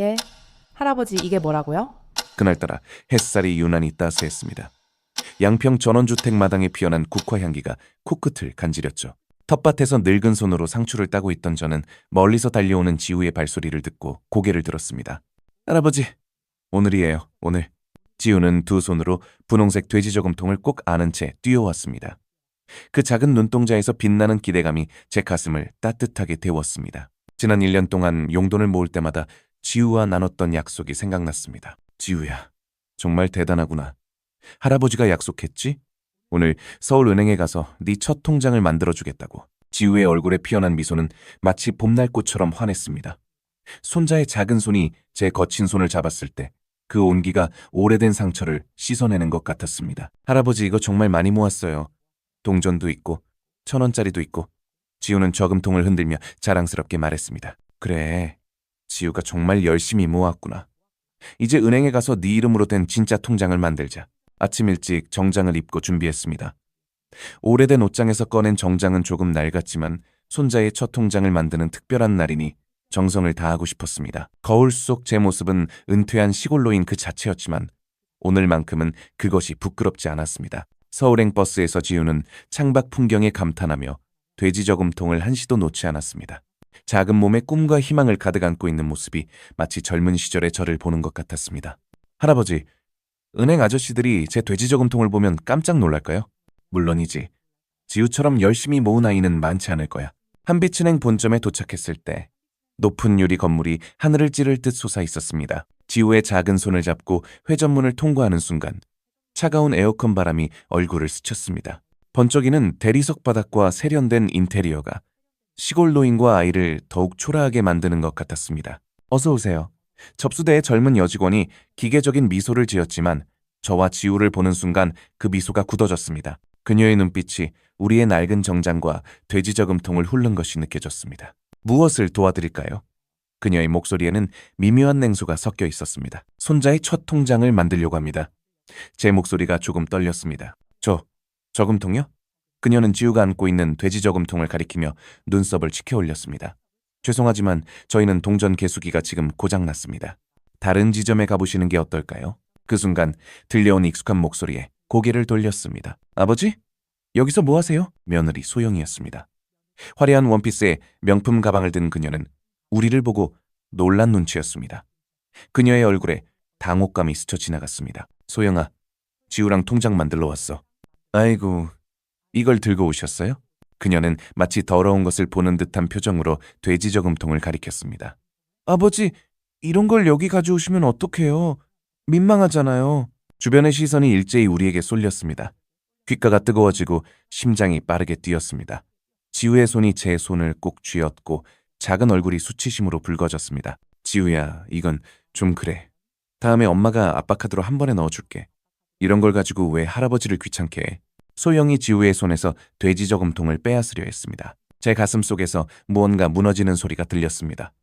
예? 할아버지, 이게 뭐라고요? 그날따라 햇살이 유난히 따스했습니다. 양평 전원주택 마당에 피어난 국화향기가 코끝을 간지렸죠. 텃밭에서 늙은 손으로 상추를 따고 있던 저는 멀리서 달려오는 지우의 발소리를 듣고 고개를 들었습니다. 할아버지, 오늘이에요, 오늘. 지우는 두 손으로 분홍색 돼지 저금통을 꼭 안은 채 뛰어왔습니다. 그 작은 눈동자에서 빛나는 기대감이 제 가슴을 따뜻하게 데웠습니다. 지난 1년 동안 용돈을 모을 때마다 지우와 나눴던 약속이 생각났습니다. 지우야, 정말 대단하구나. 할아버지가 약속했지? 오늘 서울은행에 가서 네 첫 통장을 만들어주겠다고. 지우의 얼굴에 피어난 미소는 마치 봄날꽃처럼 환했습니다. 손자의 작은 손이 제 거친 손을 잡았을 때 그 온기가 오래된 상처를 씻어내는 것 같았습니다. 할아버지, 이거 정말 많이 모았어요. 동전도 있고 1,000원짜리도 있고. 지우는 저금통을 흔들며 자랑스럽게 말했습니다. 그래, 지우가 정말 열심히 모았구나. 이제 은행에 가서 네 이름으로 된 진짜 통장을 만들자. 아침 일찍 정장을 입고 준비했습니다. 오래된 옷장에서 꺼낸 정장은 조금 낡았지만 손자의 첫 통장을 만드는 특별한 날이니 정성을 다하고 싶었습니다. 거울 속 제 모습은 은퇴한 시골로인 그 자체였지만 오늘만큼은 그것이 부끄럽지 않았습니다. 서울행 버스에서 지우는 창밖 풍경에 감탄하며 돼지 저금통을 한시도 놓지 않았습니다. 작은 몸에 꿈과 희망을 가득 안고 있는 모습이 마치 젊은 시절의 저를 보는 것 같았습니다. 할아버지, 은행 아저씨들이 제 돼지 저금통을 보면 깜짝 놀랄까요? 물론이지. 지우처럼 열심히 모은 아이는 많지 않을 거야. 한빛은행 본점에 도착했을 때 높은 유리 건물이 하늘을 찌를 듯 솟아 있었습니다. 지우의 작은 손을 잡고 회전문을 통과하는 순간 차가운 에어컨 바람이 얼굴을 스쳤습니다. 번쩍이는 대리석 바닥과 세련된 인테리어가 시골 노인과 아이를 더욱 초라하게 만드는 것 같았습니다. 어서 오세요. 접수대의 젊은 여직원이 기계적인 미소를 지었지만 저와 지우를 보는 순간 그 미소가 굳어졌습니다. 그녀의 눈빛이 우리의 낡은 정장과 돼지 저금통을 훑는 것이 느껴졌습니다. 무엇을 도와드릴까요? 그녀의 목소리에는 미묘한 냉소가 섞여 있었습니다. 손자의 첫 통장을 만들려고 합니다. 제 목소리가 조금 떨렸습니다. 저금통요? 그녀는 지우가 안고 있는 돼지 저금통을 가리키며 눈썹을 치켜 올렸습니다. 죄송하지만 저희는 동전 개수기가 지금 고장났습니다. 다른 지점에 가보시는 게 어떨까요? 그 순간 들려온 익숙한 목소리에 고개를 돌렸습니다. 아버지? 여기서 뭐 하세요? 며느리 소영이었습니다. 화려한 원피스에 명품 가방을 든 그녀는 우리를 보고 놀란 눈치였습니다. 그녀의 얼굴에 당혹감이 스쳐 지나갔습니다. 소영아, 지우랑 통장 만들러 왔어. 아이고, 이걸 들고 오셨어요? 그녀는 마치 더러운 것을 보는 듯한 표정으로 돼지 저금통을 가리켰습니다. 아버지, 이런 걸 여기 가져오시면 어떡해요? 민망하잖아요. 주변의 시선이 일제히 우리에게 쏠렸습니다. 귓가가 뜨거워지고 심장이 빠르게 뛰었습니다. 지우의 손이 제 손을 꼭 쥐었고 작은 얼굴이 수치심으로 붉어졌습니다. 지우야, 이건 좀 그래. 다음에 엄마가 아빠 카드로 한 번에 넣어줄게. 이런 걸 가지고 왜 할아버지를 귀찮게 해? 소영이 지우의 손에서 돼지 저금통을 빼앗으려 했습니다. 제 가슴 속에서 무언가 무너지는 소리가 들렸습니다.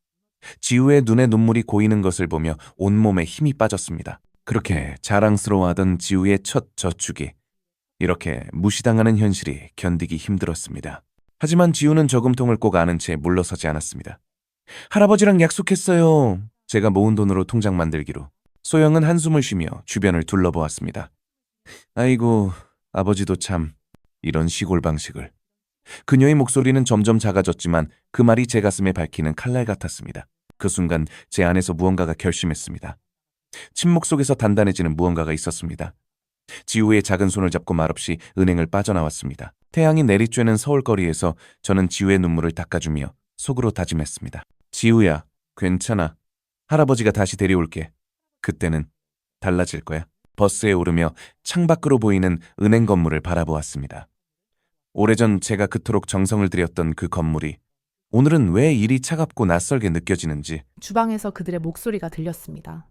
지우의 눈에 눈물이 고이는 것을 보며 온몸에 힘이 빠졌습니다. 그렇게 자랑스러워하던 지우의 첫 저축이 이렇게 무시당하는 현실이 견디기 힘들었습니다. 하지만 지우는 저금통을 꼭 아는 채 물러서지 않았습니다. 할아버지랑 약속했어요. 제가 모은 돈으로 통장 만들기로. 소영은 한숨을 쉬며 주변을 둘러보았습니다. 아이고, 아버지도 참 이런 시골 방식을. 그녀의 목소리는 점점 작아졌지만 그 말이 제 가슴에 밝히는 칼날 같았습니다. 그 순간 제 안에서 무언가가 결심했습니다. 침묵 속에서 단단해지는 무언가가 있었습니다. 지우의 작은 손을 잡고 말없이 은행을 빠져나왔습니다. 태양이 내리쬐는 서울거리에서 저는 지우의 눈물을 닦아주며 속으로 다짐했습니다. 지우야, 괜찮아. 할아버지가 다시 데려올게. 그때는 달라질 거야. 버스에 오르며 창밖으로 보이는 은행 건물을 바라보았습니다. 오래전 제가 그토록 정성을 들였던 그 건물이 오늘은 왜 이리 차갑고 낯설게 느껴지는지. 주방에서 그들의 목소리가 들렸습니다.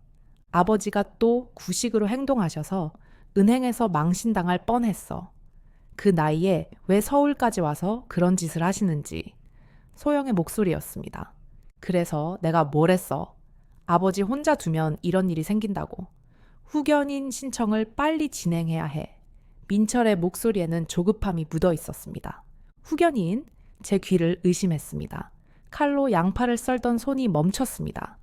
아버지가 또 구식으로 행동하셔서 은행에서 망신당할 뻔했어. 그 나이에 왜 서울까지 와서 그런 짓을 하시는지. 소영의 목소리였습니다. 그래서 내가 뭘 했어. 아버지 혼자 두면 이런 일이 생긴다고. 후견인 신청을 빨리 진행해야 해. 민철의 목소리에는 조급함이 묻어 있었습니다. 후견인? 제 귀를 의심했습니다. 칼로 양파를 썰던 손이 멈췄습니다.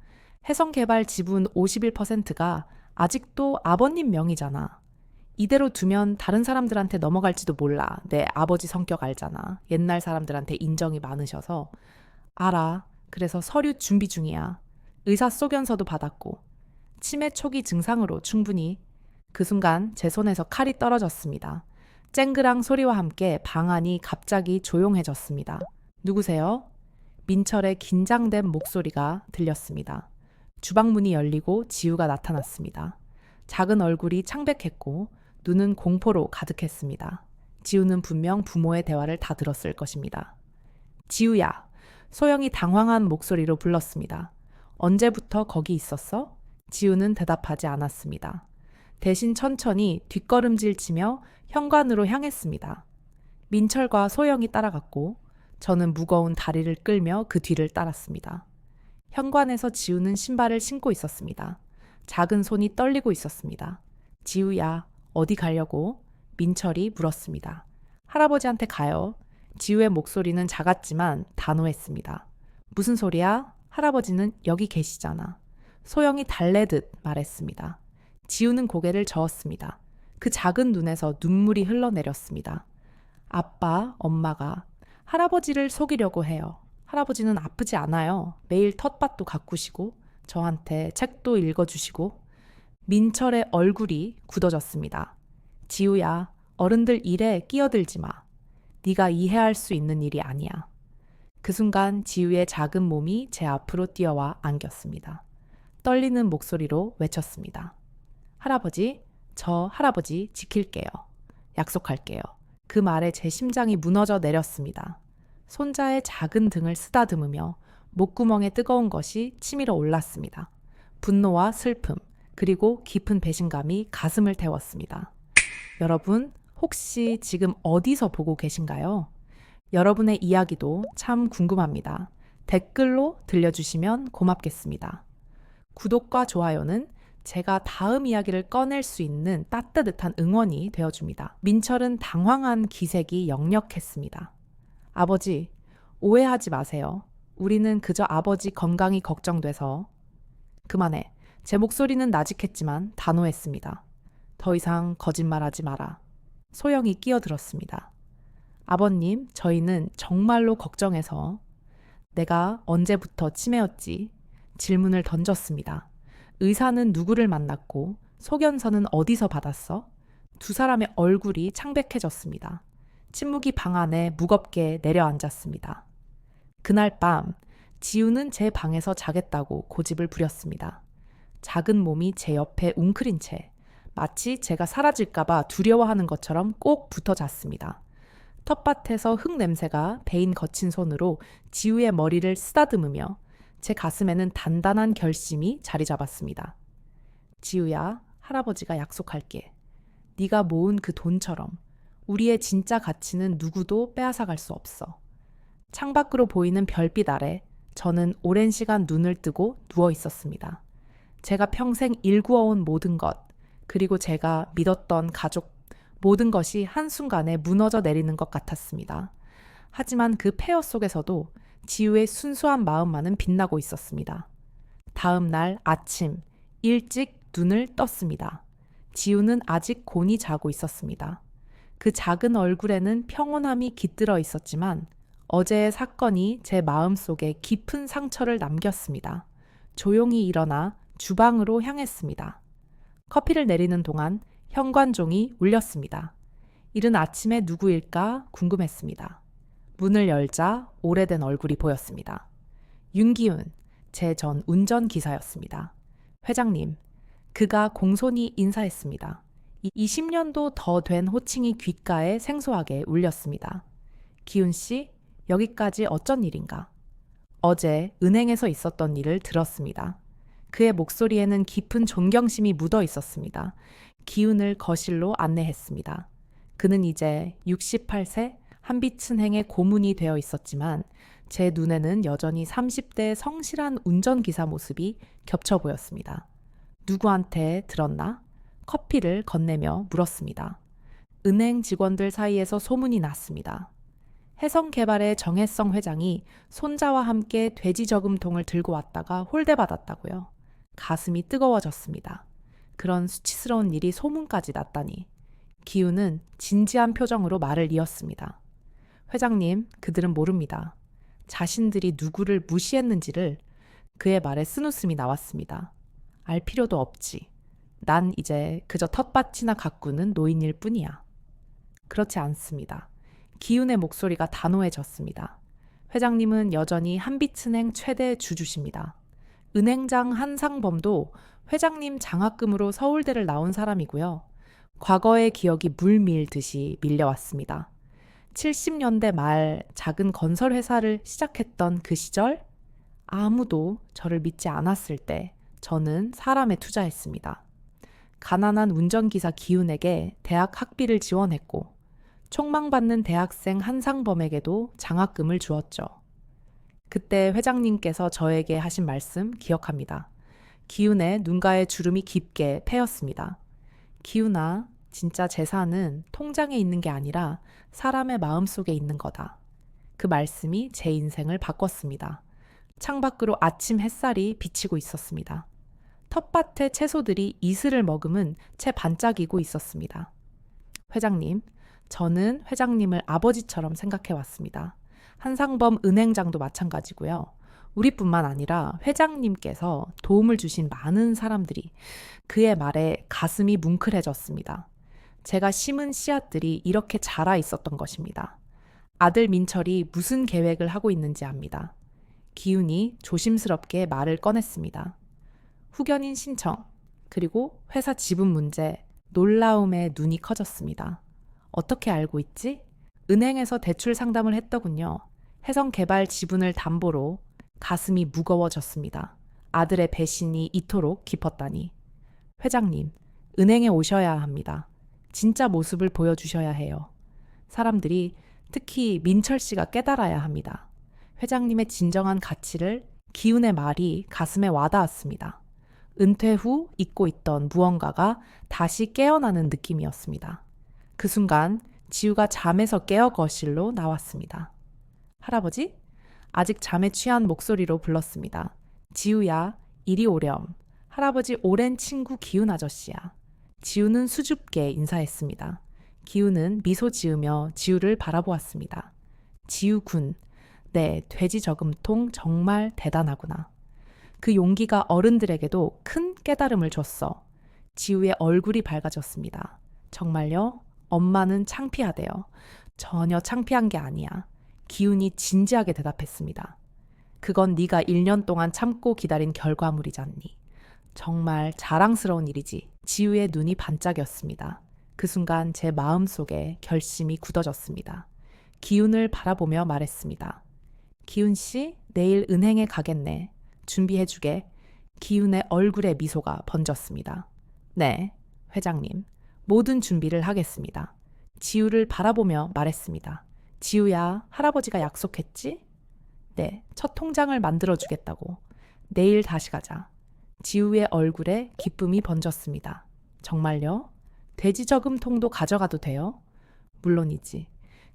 해성개발 지분 51%가 아직도 아버님 명의잖아. 이대로 두면 다른 사람들한테 넘어갈지도 몰라. 내 아버지 성격 알잖아. 옛날 사람들한테 인정이 많으셔서. 알아. 그래서 서류 준비 중이야. 의사 소견서도 받았고. 치매 초기 증상으로 충분히. 그 순간 제 손에서 칼이 떨어졌습니다. 쨍그랑 소리와 함께 방 안이 갑자기 조용해졌습니다. 누구세요? 민철의 긴장된 목소리가 들렸습니다. 주방문이 열리고 지우가 나타났습니다. 작은 얼굴이 창백했고 눈은 공포로 가득했습니다. 지우는 분명 부모의 대화를 다 들었을 것입니다. 지우야, 소영이 당황한 목소리로 불렀습니다. 언제부터 거기 있었어? 지우는 대답하지 않았습니다. 대신 천천히 뒷걸음질 치며 현관으로 향했습니다. 민철과 소영이 따라갔고 저는 무거운 다리를 끌며 그 뒤를 따랐습니다. 현관에서 지우는 신발을 신고 있었습니다. 작은 손이 떨리고 있었습니다. 지우야, 어디 가려고? 민철이 물었습니다. 할아버지한테 가요. 지우의 목소리는 작았지만 단호했습니다. 무슨 소리야? 할아버지는 여기 계시잖아. 소영이 달래듯 말했습니다. 지우는 고개를 저었습니다. 그 작은 눈에서 눈물이 흘러내렸습니다. 아빠, 엄마가 할아버지를 속이려고 해요. 할아버지는 아프지 않아요. 매일 텃밭도 가꾸시고 저한테 책도 읽어주시고. 민철의 얼굴이 굳어졌습니다. 지우야, 어른들 일에 끼어들지 마. 네가 이해할 수 있는 일이 아니야. 그 순간 지우의 작은 몸이 제 앞으로 뛰어와 안겼습니다. 떨리는 목소리로 외쳤습니다. 할아버지, 저 할아버지 지킬게요. 약속할게요. 그 말에 제 심장이 무너져 내렸습니다. 손자의 작은 등을 쓰다듬으며 목구멍에 뜨거운 것이 치밀어 올랐습니다. 분노와 슬픔, 그리고 깊은 배신감이 가슴을 태웠습니다. 여러분, 혹시 지금 어디서 보고 계신가요? 여러분의 이야기도 참 궁금합니다. 댓글로 들려주시면 고맙겠습니다. 구독과 좋아요는 제가 다음 이야기를 꺼낼 수 있는 따뜻한 응원이 되어줍니다. 민철은 당황한 기색이 역력했습니다. 아버지, 오해하지 마세요. 우리는 그저 아버지 건강이 걱정돼서. 그만해. 제 목소리는 나직했지만 단호했습니다. 더 이상 거짓말하지 마라. 소영이 끼어들었습니다. 아버님, 저희는 정말로 걱정해서. 내가 언제부터 치매였지? 질문을 던졌습니다. 의사는 누구를 만났고 소견서는 어디서 받았어? 두 사람의 얼굴이 창백해졌습니다. 침묵이 방 안에 무겁게 내려앉았습니다. 그날 밤 지우는 제 방에서 자겠다고 고집을 부렸습니다. 작은 몸이 제 옆에 웅크린 채 마치 제가 사라질까봐 두려워하는 것처럼 꼭 붙어 잤습니다. 텃밭에서 흙 냄새가 배인 거친 손으로 지우의 머리를 쓰다듬으며 제 가슴에는 단단한 결심이 자리 잡았습니다. 지우야, 할아버지가 약속할게. 네가 모은 그 돈처럼 우리의 진짜 가치는 누구도 빼앗아갈 수 없어. 창밖으로 보이는 별빛 아래 저는 오랜 시간 눈을 뜨고 누워 있었습니다. 제가 평생 일구어온 모든 것, 그리고 제가 믿었던 가족, 모든 것이 한순간에 무너져 내리는 것 같았습니다. 하지만 그 폐허 속에서도 지우의 순수한 마음만은 빛나고 있었습니다. 다음 날 아침 일찍 눈을 떴습니다. 지우는 아직 곤히 자고 있었습니다. 그 작은 얼굴에는 평온함이 깃들어 있었지만 어제의 사건이 제 마음속에 깊은 상처를 남겼습니다. 조용히 일어나 주방으로 향했습니다. 커피를 내리는 동안 현관종이 울렸습니다. 이른 아침에 누구일까 궁금했습니다. 문을 열자 오래된 얼굴이 보였습니다. 윤기훈, 제 전 운전기사였습니다. 회장님, 그가 공손히 인사했습니다. 20년도 더 된 호칭이 귓가에 생소하게 울렸습니다. 기훈 씨, 여기까지 어쩐 일인가? 어제 은행에서 있었던 일을 들었습니다. 그의 목소리에는 깊은 존경심이 묻어 있었습니다. 기훈을 거실로 안내했습니다. 그는 이제 68세 한빛은행의 고문이 되어 있었지만 제 눈에는 여전히 30대의 성실한 운전기사 모습이 겹쳐 보였습니다. 누구한테 들었나? 커피를 건네며 물었습니다. 은행 직원들 사이에서 소문이 났습니다. 해성개발의 정혜성 회장이 손자와 함께 돼지 저금통을 들고 왔다가 홀대받았다고요. 가슴이 뜨거워졌습니다. 그런 수치스러운 일이 소문까지 났다니. 기우는 진지한 표정으로 말을 이었습니다. 회장님, 그들은 모릅니다. 자신들이 누구를 무시했는지를. 그의 말에 쓴웃음이 나왔습니다. 알 필요도 없지. 난 이제 그저 텃밭이나 가꾸는 노인일 뿐이야. 그렇지 않습니다. 기훈의 목소리가 단호해졌습니다. 회장님은 여전히 한빛은행 최대 주주십니다. 은행장 한상범도 회장님 장학금으로 서울대를 나온 사람이고요. 과거의 기억이 물밀듯이 밀려왔습니다. 70년대 말 작은 건설 회사를 시작했던 그 시절, 아무도 저를 믿지 않았을 때 저는 사람에 투자했습니다. 가난한 운전기사 기훈에게 대학 학비를 지원했고, 촉망받는 대학생 한상범에게도 장학금을 주었죠. 그때 회장님께서 저에게 하신 말씀 기억합니다. 기훈의 눈가에 주름이 깊게 패였습니다. 기훈아, 진짜 재산은 통장에 있는 게 아니라 사람의 마음속에 있는 거다. 그 말씀이 제 인생을 바꿨습니다. 창밖으로 아침 햇살이 비치고 있었습니다. 텃밭의 채소들이 이슬을 머금은 채 반짝이고 있었습니다. 회장님, 저는 회장님을 아버지처럼 생각해 왔습니다. 한상범 은행장도 마찬가지고요. 우리뿐만 아니라 회장님께서 도움을 주신 많은 사람들이. 그의 말에 가슴이 뭉클해졌습니다. 제가 심은 씨앗들이 이렇게 자라 있었던 것입니다. 아들 민철이 무슨 계획을 하고 있는지 압니다. 기훈이 조심스럽게 말을 꺼냈습니다. 후견인 신청, 그리고 회사 지분 문제, 놀라움에 눈이 커졌습니다. 어떻게 알고 있지? 은행에서 대출 상담을 했더군요. 해성개발 지분을 담보로. 가슴이 무거워졌습니다. 아들의 배신이 이토록 깊었다니. 회장님, 은행에 오셔야 합니다. 진짜 모습을 보여주셔야 해요. 사람들이, 특히 민철 씨가 깨달아야 합니다. 회장님의 진정한 가치를. 기훈의 말이 가슴에 와닿았습니다. 은퇴 후 잊고 있던 무언가가 다시 깨어나는 느낌이었습니다. 그 순간 지우가 잠에서 깨어 거실로 나왔습니다. 할아버지? 아직 잠에 취한 목소리로 불렀습니다. 지우야, 이리 오렴. 할아버지 오랜 친구 기훈 아저씨야. 지우는 수줍게 인사했습니다. 기훈은 미소 지으며 지우를 바라보았습니다. 지우 군, 네, 돼지 저금통 정말 대단하구나. 그 용기가 어른들에게도 큰 깨달음을 줬어. 지우의 얼굴이 밝아졌습니다. 정말요? 엄마는 창피하대요. 전혀 창피한 게 아니야. 기훈이 진지하게 대답했습니다. 그건 네가 1년 동안 참고 기다린 결과물이잖니. 정말 자랑스러운 일이지. 지우의 눈이 반짝였습니다. 그 순간 제 마음속에 결심이 굳어졌습니다. 기훈을 바라보며 말했습니다. 기훈 씨, 내일 은행에 가겠네. 준비해주게. 기훈의 얼굴에 미소가 번졌습니다. 네, 회장님. 모든 준비를 하겠습니다. 지우를 바라보며 말했습니다. 지우야, 할아버지가 약속했지? 네, 첫 통장을 만들어주겠다고. 내일 다시 가자. 지우의 얼굴에 기쁨이 번졌습니다. 정말요? 돼지 저금통도 가져가도 돼요? 물론이지.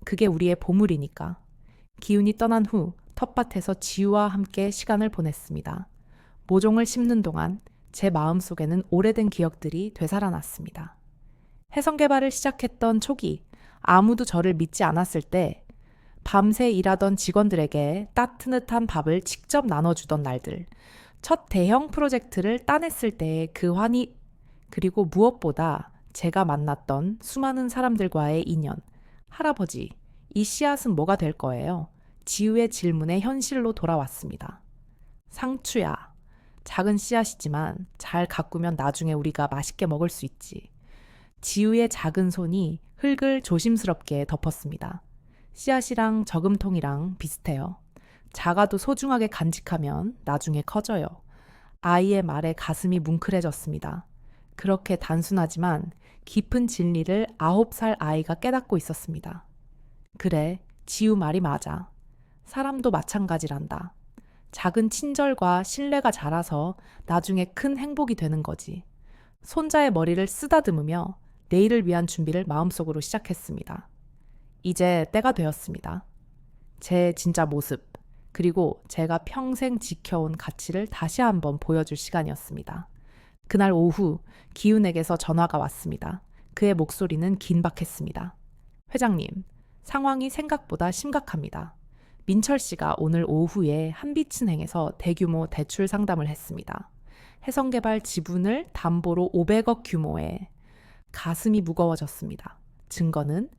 그게 우리의 보물이니까. 기훈이 떠난 후 텃밭에서 지우와 함께 시간을 보냈습니다. 모종을 심는 동안 제 마음속에는 오래된 기억들이 되살아났습니다. 해성개발을 시작했던 초기, 아무도 저를 믿지 않았을 때 밤새 일하던 직원들에게 따뜻한 밥을 직접 나눠주던 날들, 첫 대형 프로젝트를 따냈을 때의 그 환희, 그리고 무엇보다 제가 만났던 수많은 사람들과의 인연. 할아버지, 이 씨앗은 뭐가 될 거예요? 지우의 질문에 현실로 돌아왔습니다. 상추야. 작은 씨앗이지만 잘 가꾸면 나중에 우리가 맛있게 먹을 수 있지. 지우의 작은 손이 흙을 조심스럽게 덮었습니다. 씨앗이랑 저금통이랑 비슷해요. 작아도 소중하게 간직하면 나중에 커져요. 아이의 말에 가슴이 뭉클해졌습니다. 그렇게 단순하지만 깊은 진리를 9살 아이가 깨닫고 있었습니다. 그래, 지우 말이 맞아. 사람도 마찬가지란다. 작은 친절과 신뢰가 자라서 나중에 큰 행복이 되는 거지. 손자의 머리를 쓰다듬으며 내일을 위한 준비를 마음속으로 시작했습니다. 이제 때가 되었습니다. 제 진짜 모습, 그리고 제가 평생 지켜온 가치를 다시 한번 보여줄 시간이었습니다. 그날 오후 기훈에게서 전화가 왔습니다. 그의 목소리는 긴박했습니다. 회장님, 상황이 생각보다 심각합니다. 민철 씨가 오늘 오후에 한빛은행에서 대규모 대출 상담을 했습니다. 해성개발 지분을 담보로 500억 규모의. 가슴이 무거워졌습니다. 증거는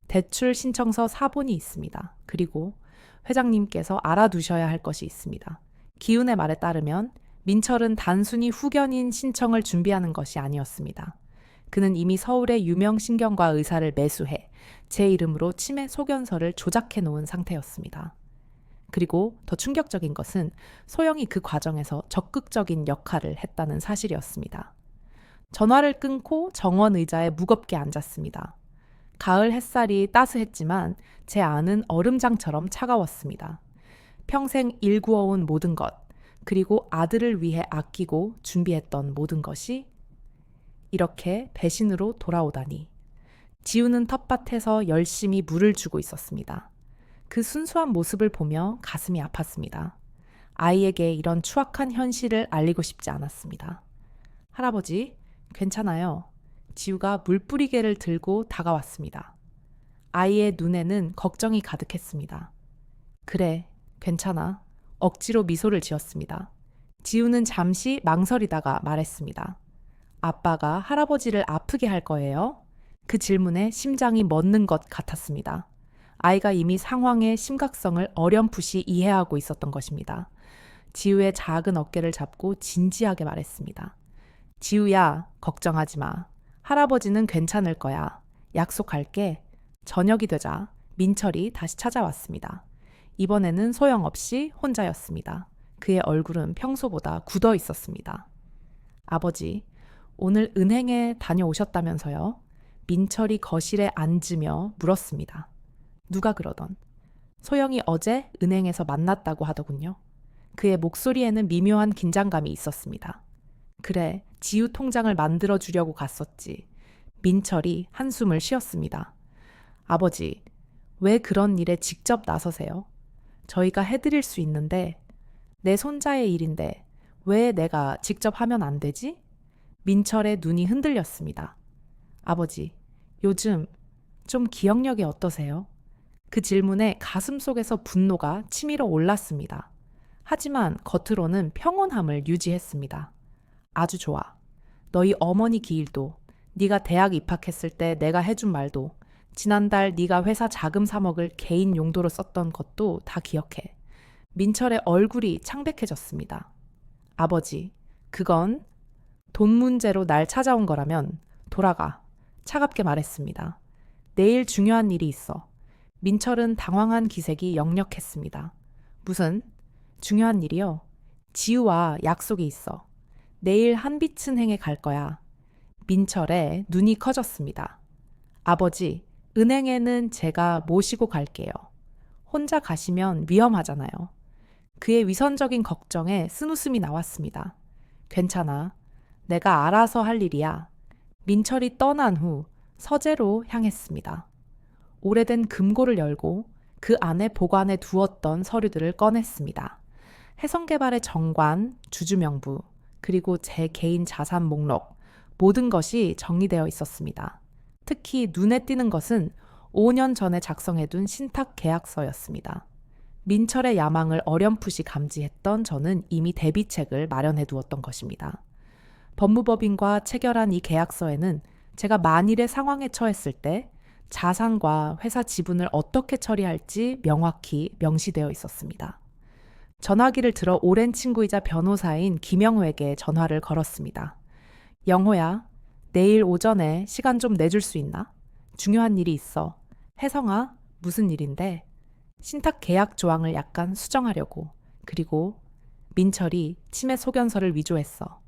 대출 신청서 사본이 있습니다. 그리고 회장님께서 알아두셔야 할 것이 있습니다. 기훈의 말에 따르면 민철은 단순히 후견인 신청을 준비하는 것이 아니었습니다. 그는 이미 서울의 유명 신경과 의사를 매수해 제 이름으로 치매 소견서를 조작해 놓은 상태였습니다. 그리고 더 충격적인 것은 소영이 그 과정에서 적극적인 역할을 했다는 사실이었습니다. 전화를 끊고 정원 의자에 무겁게 앉았습니다. 가을 햇살이 따스했지만 제 안은 얼음장처럼 차가웠습니다. 평생 일구어온 모든 것, 그리고 아들을 위해 아끼고 준비했던 모든 것이 이렇게 배신으로 돌아오다니. 지우는 텃밭에서 열심히 물을 주고 있었습니다. 그 순수한 모습을 보며 가슴이 아팠습니다. 아이에게 이런 추악한 현실을 알리고 싶지 않았습니다. 할아버지, 괜찮아요. 지우가 물뿌리개를 들고 다가왔습니다. 아이의 눈에는 걱정이 가득했습니다. 그래, 괜찮아. 억지로 미소를 지었습니다. 지우는 잠시 망설이다가 말했습니다. 아빠가 할아버지를 아프게 할 거예요? 그 질문에 심장이 멎는 것 같았습니다. 아이가 이미 상황의 심각성을 어렴풋이 이해하고 있었던 것입니다. 지우의 작은 어깨를 잡고 진지하게 말했습니다. 지우야, 걱정하지 마. 할아버지는 괜찮을 거야. 약속할게. 저녁이 되자 민철이 다시 찾아왔습니다. 이번에는 소용없이 혼자였습니다. 그의 얼굴은 평소보다 굳어 있었습니다. 아버지, 오늘 은행에 다녀오셨다면서요? 민철이 거실에 앉으며 물었습니다. 누가 그러던. 소영이 어제 은행에서 만났다고 하더군요. 그의 목소리에는 미묘한 긴장감이 있었습니다. 그래, 지우 통장을 만들어 주려고 갔었지. 민철이 한숨을 쉬었습니다. 아버지, 왜 그런 일에 직접 나서세요? 저희가 해드릴 수 있는데, 내 손자의 일인데 왜 내가 직접 하면 안 되지? 민철의 눈이 흔들렸습니다. 아버지, 요즘 좀 기억력이 어떠세요? 그 질문에 가슴속에서 분노가 치밀어 올랐습니다. 하지만 겉으로는 평온함을 유지했습니다. 아주 좋아. 너희 어머니 기일도, 네가 대학 입학했을 때 내가 해준 말도, 지난달 네가 회사 자금 3억을 개인 용도로 썼던 것도 다 기억해. 민철의 얼굴이 창백해졌습니다. 아버지, 그건 돈 문제로 날 찾아온 거라면 돌아가. 차갑게 말했습니다. 내일 중요한 일이 있어. 민철은 당황한 기색이 역력했습니다. 무슨 중요한 일이요? 지우와 약속이 있어. 내일 한빛은행에 갈 거야. 민철의 눈이 커졌습니다. 아버지, 은행에는 제가 모시고 갈게요. 혼자 가시면 위험하잖아요. 그의 위선적인 걱정에 쓴웃음이 나왔습니다. 괜찮아. 내가 알아서 할 일이야. 민철이 떠난 후 서재로 향했습니다. 오래된 금고를 열고 그 안에 보관해 두었던 서류들을 꺼냈습니다. 해성개발의 정관, 주주명부, 그리고 제 개인 자산 목록, 모든 것이 정리되어 있었습니다. 특히 눈에 띄는 것은 5년 전에 작성해둔 신탁 계약서였습니다. 민철의 야망을 어렴풋이 감지했던 저는 이미 대비책을 마련해 두었던 것입니다. 법무법인과 체결한 이 계약서에는 제가 만일의 상황에 처했을 때 자산과 회사 지분을 어떻게 처리할지 명확히 명시되어 있었습니다. 전화기를 들어 오랜 친구이자 변호사인 김영호에게 전화를 걸었습니다. 영호야, 내일 오전에 시간 좀 내줄 수 있나? 중요한 일이 있어. 혜성아, 무슨 일인데? 신탁 계약 조항을 약간 수정하려고. 그리고 민철이 치매 소견서를 위조했어.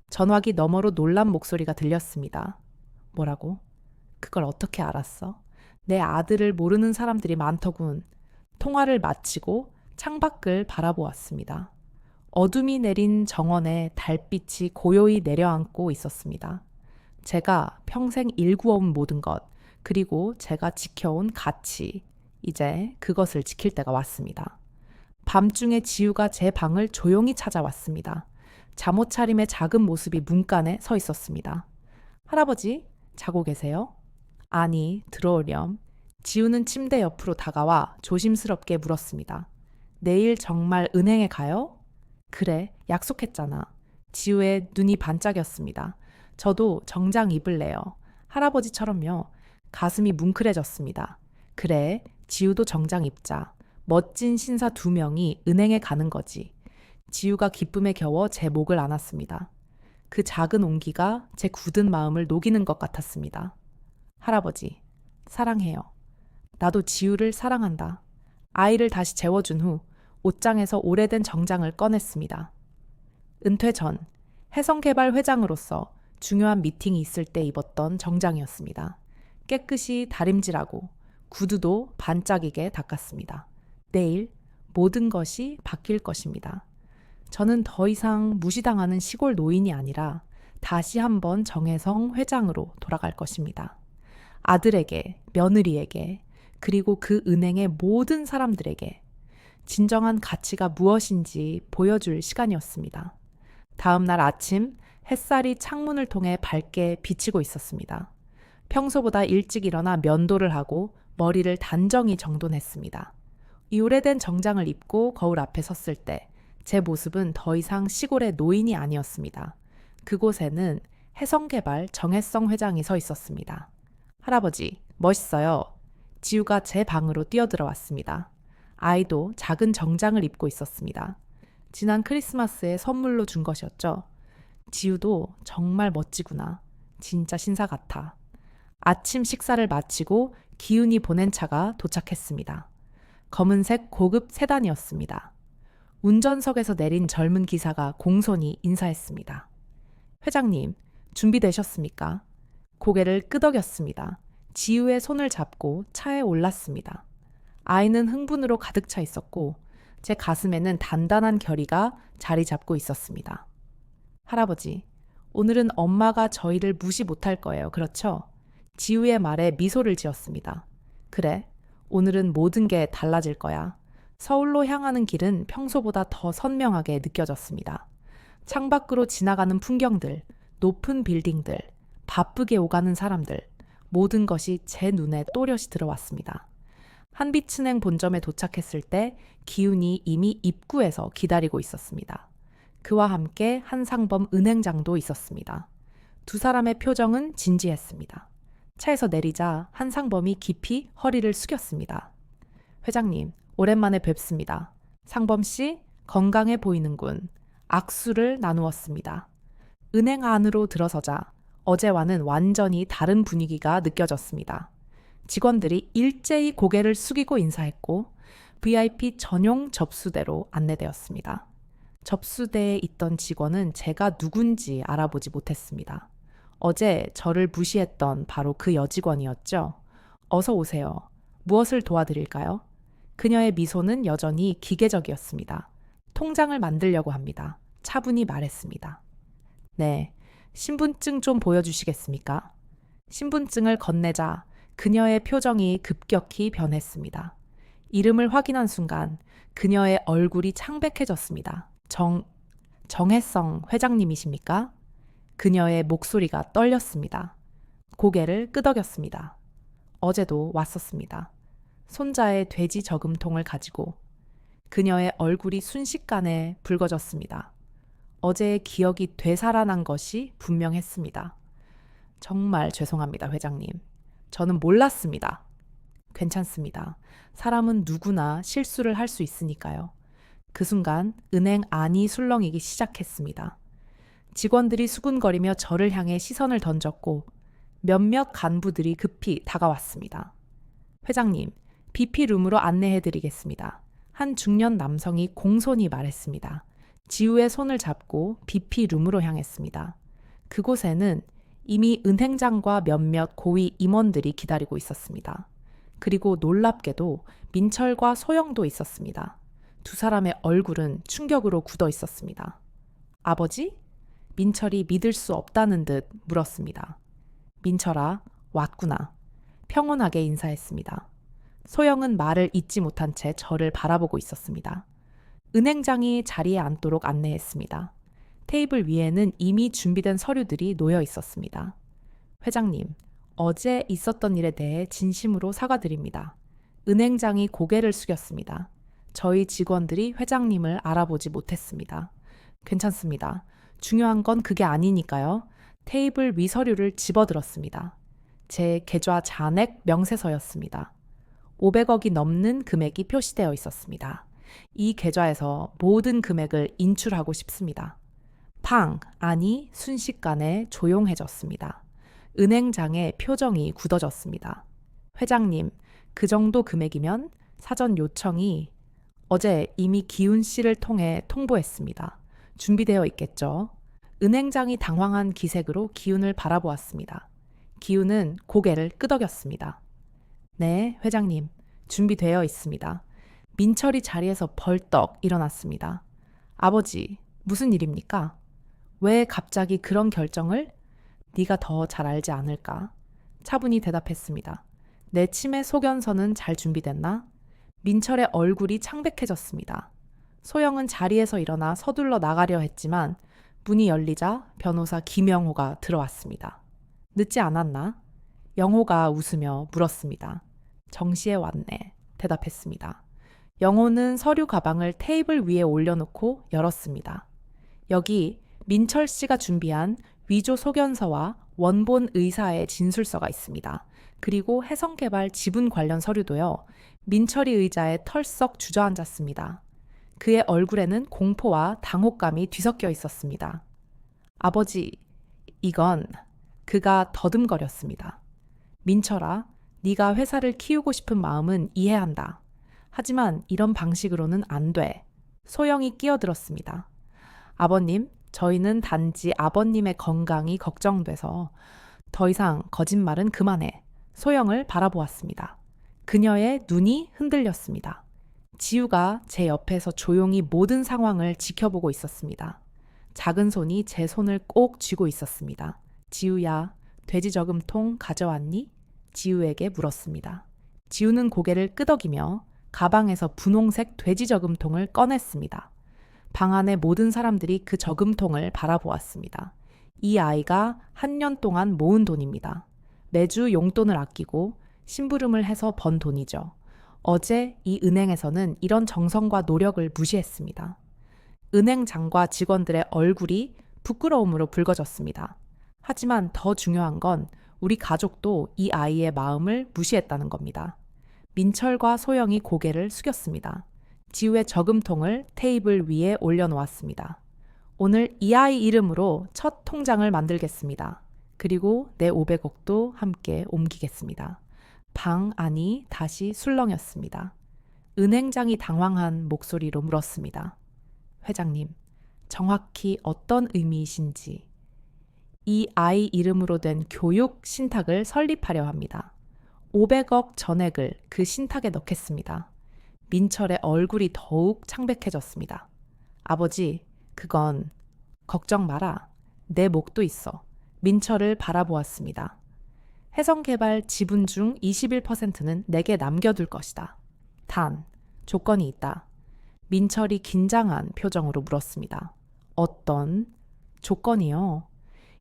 전화기 너머로 놀란 목소리가 들렸습니다. 뭐라고? 그걸 어떻게 알았어? 내 아들을 모르는 사람들이 많더군. 통화를 마치고 창밖을 바라보았습니다. 어둠이 내린 정원에 달빛이 고요히 내려앉고 있었습니다. 제가 평생 일구어온 모든 것, 그리고 제가 지켜온 가치, 이제 그것을 지킬 때가 왔습니다. 밤중에 지우가 제 방을 조용히 찾아왔습니다. 잠옷 차림의 작은 모습이 문간에 서 있었습니다. 할아버지, 자고 계세요? 아니, 들어오렴. 지우는 침대 옆으로 다가와 조심스럽게 물었습니다. 내일 정말 은행에 가요? 그래, 약속했잖아. 지우의 눈이 반짝였습니다. 저도 정장 입을래요. 할아버지처럼요. 가슴이 뭉클해졌습니다. 그래, 지우도 정장 입자. 멋진 신사 2명이 은행에 가는 거지. 지우가 기쁨에 겨워 제 목을 안았습니다. 그 작은 온기가 제 굳은 마음을 녹이는 것 같았습니다. 할아버지, 사랑해요. 나도 지우를 사랑한다. 아이를 다시 재워준 후 옷장에서 오래된 정장을 꺼냈습니다. 은퇴 전 해성개발 회장으로서 중요한 미팅이 있을 때 입었던 정장이었습니다. 깨끗이 다림질하고 구두도 반짝이게 닦았습니다. 내일 모든 것이 바뀔 것입니다. 저는 더 이상 무시당하는 시골 노인이 아니라 다시 한번 정혜성 회장으로 돌아갈 것입니다. 아들에게, 며느리에게, 그리고 그 은행의 모든 사람들에게 진정한 가치가 무엇인지 보여줄 시간이었습니다. 다음 날 아침 햇살이 창문을 통해 밝게 비치고 있었습니다. 평소보다 일찍 일어나 면도를 하고 머리를 단정히 정돈했습니다. 이 오래된 정장을 입고 거울 앞에 섰을 때 제 모습은 더 이상 시골의 노인이 아니었습니다. 그곳에는 해성개발 정혜성 회장이 서 있었습니다. 할아버지, 멋있어요. 지우가 제 방으로 뛰어들어왔습니다. 아이도 작은 정장을 입고 있었습니다. 지난 크리스마스에 선물로 준 것이었죠. 지우도 정말 멋지구나. 진짜 신사 같아. 아침 식사를 마치고 기훈이 보낸 차가 도착했습니다. 검은색 고급 세단이었습니다. 운전석에서 내린 젊은 기사가 공손히 인사했습니다. 회장님, 준비되셨습니까? 고개를 끄덕였습니다. 지우의 손을 잡고 차에 올랐습니다. 아이는 흥분으로 가득 차 있었고 제 가슴에는 단단한 결의가 자리 잡고 있었습니다. 할아버지, 오늘은 엄마가 저희를 무시 못할 거예요. 그렇죠? 지우의 말에 미소를 지었습니다. 그래, 오늘은 모든 게 달라질 거야. 서울로 향하는 길은 평소보다 더 선명하게 느껴졌습니다. 창밖으로 지나가는 풍경들, 높은 빌딩들, 바쁘게 오가는 사람들, 모든 것이 제 눈에 또렷이 들어왔습니다. 한빛은행 본점에 도착했을 때 기훈이 이미 입구에서 기다리고 있었습니다. 그와 함께 한상범 은행장도 있었습니다. 두 사람의 표정은 진지했습니다. 차에서 내리자 한상범이 깊이 허리를 숙였습니다. 회장님, 오랜만에 뵙습니다. 상범 씨, 건강해 보이는군. 악수를 나누었습니다. 은행 안으로 들어서자 어제와는 완전히 다른 분위기가 느껴졌습니다. 직원들이 일제히 고개를 숙이고 인사했고 VIP 전용 접수대로 안내되었습니다. 접수대에 있던 직원은 제가 누군지 알아보지 못했습니다. 어제 저를 무시했던 바로 그 여직원이었죠. 어서 오세요. 무엇을 도와드릴까요? 그녀의 미소는 여전히 기계적이었습니다. 통장을 만들려고 합니다. 차분히 말했습니다. 네, 신분증 좀 보여주시겠습니까? 신분증을 건네자 그녀의 표정이 급격히 변했습니다. 이름을 확인한 순간 그녀의 얼굴이 창백해졌습니다. 정혜성 회장님이십니까? 그녀의 목소리가 떨렸습니다. 고개를 끄덕였습니다. 어제도 왔었습니다. 손자의 돼지 저금통을 가지고 그녀의 얼굴이 순식간에 붉어졌습니다. 어제의 기억이 되살아난 것이 분명했습니다. 정말 죄송합니다, 회장님. 저는 몰랐습니다. 괜찮습니다. 사람은 누구나 실수를 할 수 있으니까요. 그 순간 은행 안이 술렁이기 시작했습니다. 직원들이 수군거리며 저를 향해 시선을 던졌고 몇몇 간부들이 급히 다가왔습니다. 회장님, BP룸으로 안내해드리겠습니다. 한 중년 남성이 공손히 말했습니다. 지우의 손을 잡고 BP룸으로 향했습니다. 그곳에는 이미 은행장과 몇몇 고위 임원들이 기다리고 있었습니다. 그리고 놀랍게도 민철과 소영도 있었습니다. 두 사람의 얼굴은 충격으로 굳어 있었습니다. 아버지? 민철이 믿을 수 없다는 듯 물었습니다. 민철아, 왔구나. 평온하게 인사했습니다. 소영은 말을 잇지 못한 채 저를 바라보고 있었습니다. 은행장이 자리에 앉도록 안내했습니다. 테이블 위에는 이미 준비된 서류들이 놓여 있었습니다. 회장님, 어제 있었던 일에 대해 진심으로 사과드립니다. 은행장이 고개를 숙였습니다. 저희 직원들이 회장님을 알아보지 못했습니다. 괜찮습니다. 중요한 건 그게 아니니까요. 테이블 위 서류를 집어들었습니다. 제 계좌 잔액 명세서였습니다. 500억이 넘는 금액이 표시되어 있었습니다. 이 계좌에서 모든 금액을 인출하고 싶습니다. 팡! 아니 순식간에 조용해졌습니다. 은행장의 표정이 굳어졌습니다. 회장님, 그 정도 금액이면 사전 요청이 어제 이미 기훈 씨를 통해 통보했습니다. 준비되어 있겠죠? 은행장이 당황한 기색으로 기훈을 바라보았습니다. 기훈은 고개를 끄덕였습니다. 네, 회장님. 준비되어 있습니다. 민철이 자리에서 벌떡 일어났습니다. 아버지, 무슨 일입니까? 왜 갑자기 그런 결정을? 네가 더 잘 알지 않을까? 차분히 대답했습니다. 내 치매 소견서는 잘 준비됐나? 민철의 얼굴이 창백해졌습니다. 소영은 자리에서 일어나 서둘러 나가려 했지만 문이 열리자 변호사 김영호가 들어왔습니다. 늦지 않았나? 영호가 웃으며 물었습니다. 정시에 왔네. 대답했습니다. 영호는 서류 가방을 테이블 위에 올려놓고 열었습니다. 여기 민철 씨가 준비한 위조 소견서와 원본 의사의 진술서가 있습니다. 그리고 해성개발 지분 관련 서류도요. 민철이 의자에 털썩 주저앉았습니다. 그의 얼굴에는 공포와 당혹감이 뒤섞여 있었습니다. 아버지, 이건 그가 더듬거렸습니다. 민철아, 네가 회사를 키우고 싶은 마음은 이해한다. 하지만 이런 방식으로는 안 돼. 소영이 끼어들었습니다. 아버님, 저희는 단지 아버님의 건강이 걱정돼서 더 이상 거짓말은 그만해. 소영을 바라보았습니다. 그녀의 눈이 흔들렸습니다. 지우가 제 옆에서 조용히 모든 상황을 지켜보고 있었습니다. 작은 손이 제 손을 꼭 쥐고 있었습니다. 지우야, 돼지 저금통 가져왔니? 지우에게 물었습니다. 지우는 고개를 끄덕이며 가방에서 분홍색 돼지 저금통을 꺼냈습니다. 방 안의 모든 사람들이 그 저금통을 바라보았습니다. 이 아이가 한 년 동안 모은 돈입니다. 매주 용돈을 아끼고 심부름을 해서 번 돈이죠. 어제 이 은행에서는 이런 정성과 노력을 무시했습니다. 은행장과 직원들의 얼굴이 부끄러움으로 붉어졌습니다. 하지만 더 중요한 건 우리 가족도 이 아이의 마음을 무시했다는 겁니다. 민철과 소영이 고개를 숙였습니다. 지우의 저금통을 테이블 위에 올려놓았습니다. 오늘 이 아이 이름으로 첫 통장을 만들겠습니다. 그리고 내 500억도 함께 옮기겠습니다. 방 안이 다시 술렁였습니다. 은행장이 당황한 목소리로 물었습니다. 회장님, 정확히 어떤 의미이신지. 이 아이 이름으로 된 교육 신탁을 설립하려 합니다. 500억 전액을 그 신탁에 넣겠습니다. 민철의 얼굴이 더욱 창백해졌습니다. 아버지, 그건 걱정 마라. 내 목도 있어. 민철을 바라보았습니다. 해성개발 지분 중 21%는 내게 남겨둘 것이다. 단, 조건이 있다. 민철이 긴장한 표정으로 물었습니다. 어떤 조건이요?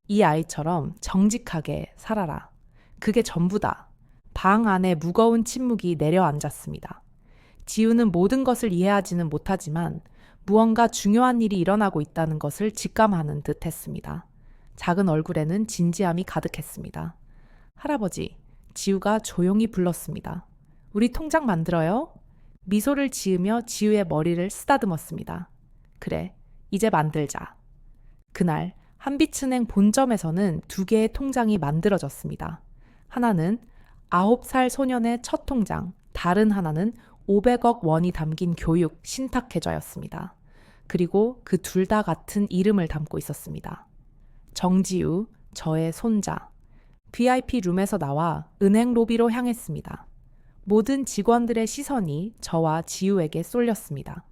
이 아이처럼 정직하게 살아라. 그게 전부다. 방 안에 무거운 침묵이 내려앉았습니다. 지우는 모든 것을 이해하지는 못하지만 무언가 중요한 일이 일어나고 있다는 것을 직감하는 듯 했습니다. 작은 얼굴에는 진지함이 가득했습니다. 할아버지, 지우가 조용히 불렀습니다. 우리 통장 만들어요? 미소를 지으며 지우의 머리를 쓰다듬었습니다. 그래, 이제 만들자. 그날 한빛은행 본점에서는 2개의 통장이 만들어졌습니다. 하나는 9살 소년의 첫 통장, 다른 하나는 500억 원이 담긴 교육 신탁 계좌였습니다. 그리고 그 둘 다 같은 이름을 담고 있었습니다. 정지우, 저의 손자. VIP 룸에서 나와 은행 로비로 향했습니다. 모든 직원들의 시선이 저와 지우에게 쏠렸습니다.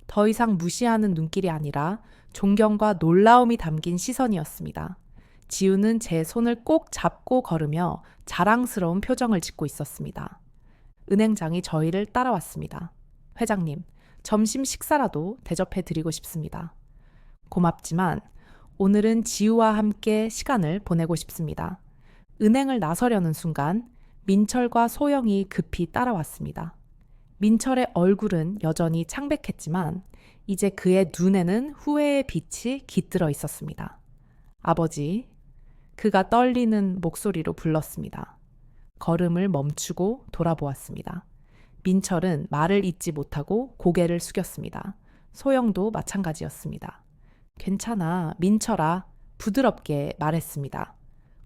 더 이상 무시하는 눈길이 아니라 존경과 놀라움이 담긴 시선이었습니다. 지우는 제 손을 꼭 잡고 걸으며 자랑스러운 표정을 짓고 있었습니다. 은행장이 저희를 따라왔습니다. 회장님, 점심 식사라도 대접해 드리고 싶습니다. 고맙지만 오늘은 지우와 함께 시간을 보내고 싶습니다. 은행을 나서려는 순간 민철과 소영이 급히 따라왔습니다. 민철의 얼굴은 여전히 창백했지만 이제 그의 눈에는 후회의 빛이 깃들어 있었습니다. 아버지, 그가 떨리는 목소리로 불렀습니다. 걸음을 멈추고 돌아보았습니다. 민철은 말을 잇지 못하고 고개를 숙였습니다. 소영도 마찬가지였습니다. 괜찮아, 민철아, 부드럽게 말했습니다.